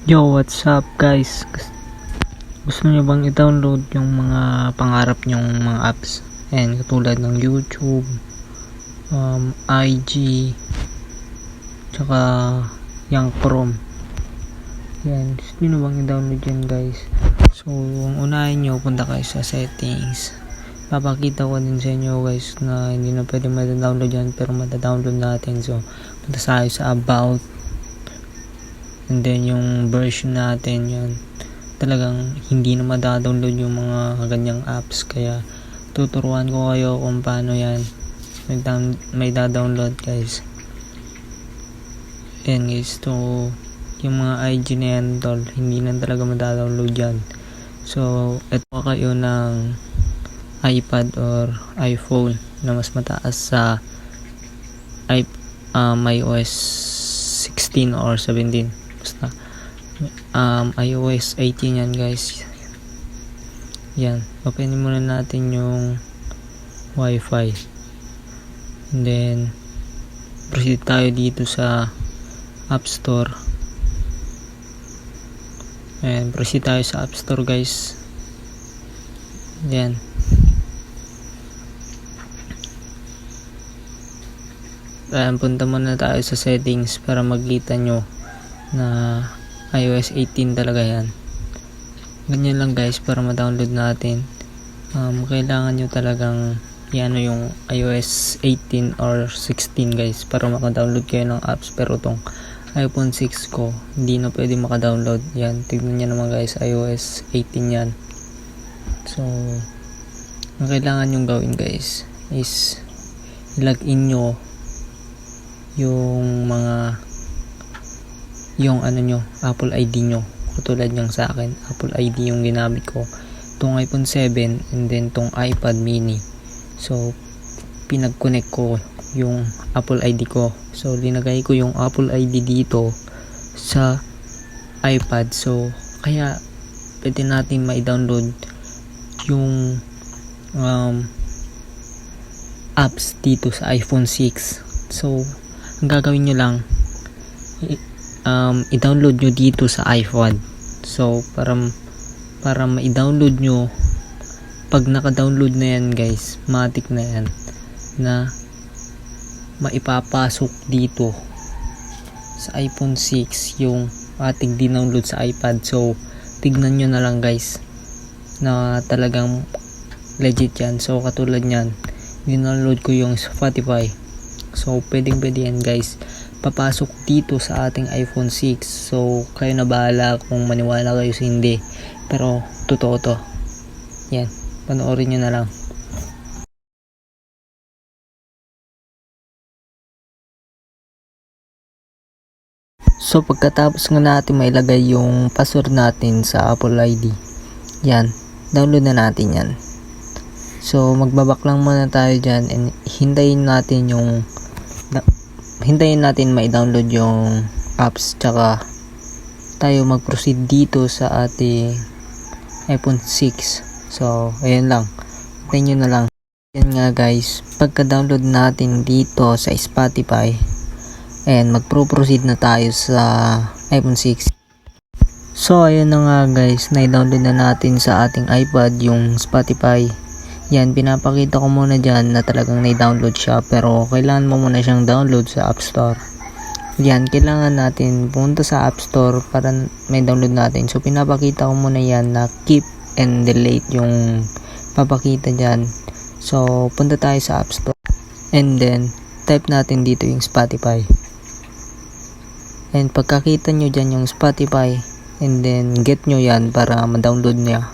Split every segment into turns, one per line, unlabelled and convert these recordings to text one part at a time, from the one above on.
Yo, what's up guys? Gusto niyo bang i-download yung mga pangarap nyong mga apps? And katulad ng YouTube, IG, tsaka yung Chrome. Yan, gusto niyo bang i-download yan guys? So, ang unahin nyo, punta kayo sa settings. Papakita ko din sa inyo guys na hindi na pwede mada-download yan, pero mada-download natin. So, punta tayo sa about. And then yung version natin yan, talagang hindi na mada-download yung mga ganyang apps, kaya tuturuan ko kayo kung paano yan may da-download guys. Yan guys, to yung mga IG na yan tol, hindi na talaga mada-download yan. So ito kayo ng iPad or iPhone na mas mataas sa iOS 16 or 17, basta iOS 18 yan guys. Yan, openin muna natin yung Wi-Fi, and then proceed tayo dito sa App Store, and proceed tayo sa App Store guys. Yan, punta muna tayo sa settings para makita nyo na iOS 18 talaga yan. Ganyan lang guys para ma-download natin. Kailangan nyo talagang yan yung iOS 18 or 16 guys para maka-download kayo ng apps. Pero tong iPhone 6 ko hindi na pwede maka-download yan. Tignan nyo naman guys, iOS 18 yan. So ang kailangan nyo gawin guys is login nyo yung ano nyo, Apple ID nyo. Katulad yung sa akin, Apple ID yung ginamit ko, tong iPhone 7 and then tong iPad mini. So pinag-connect ko yung Apple ID ko, so linagay ko yung Apple ID dito sa iPad. So kaya pwede natin ma-download yung apps dito sa iPhone 6. So ang gagawin nyo lang, i-download nyo dito sa iPhone. So para ma-download nyo, pag naka-download na yan guys, matik na yan na maipapasok dito sa iPhone 6 yung ating dinownload sa iPad. So tignan nyo na lang guys na talagang legit yan. So katulad nyan, dinownload ko yung Spotify. So pwedeng yan guys, papasok dito sa ating iPhone 6. So kayo na bahala kung maniwala kayo sa hindi, pero totoo to. Yan, panoorin nyo na lang. So pagkatapos nga natin mailagay yung password natin sa Apple ID, yan, download na natin yan. So magbabak lang muna tayo dyan and hintayin natin ma-download yung apps, tsaka tayo mag-proceed dito sa ating iPhone 6. So ayan lang, hintayin nyo na lang. Yan nga guys, pagka-download natin dito sa Spotify, and mag-proceed na tayo sa iPhone 6. So ayun na nga guys, na-download na natin sa ating iPad yung Spotify. Yan, pinapakita ko muna dyan na talagang na-download siya, pero kailangan mo muna siyang download sa App Store. Yan, kailangan natin punta sa App Store para may download natin. So pinapakita ko muna yan na keep and delete yung papakita dyan. So punta tayo sa App Store, and then type natin dito yung Spotify. And pagkakita nyo dyan yung Spotify, and then get nyo yan para ma-download niya.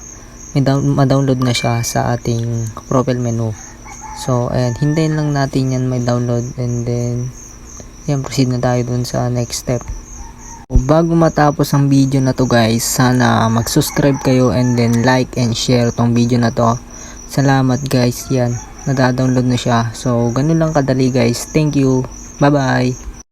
Ma-download na siya sa ating profile menu. So ayan, hintayin lang natin yan may download, and then yan, proceed na tayo dun sa next step. So, bago matapos ang video na to guys, sana mag-subscribe kayo and then like and share tong video na to. Salamat guys, yan, nada-download na siya. So ganun lang kadali guys. Thank you, bye bye.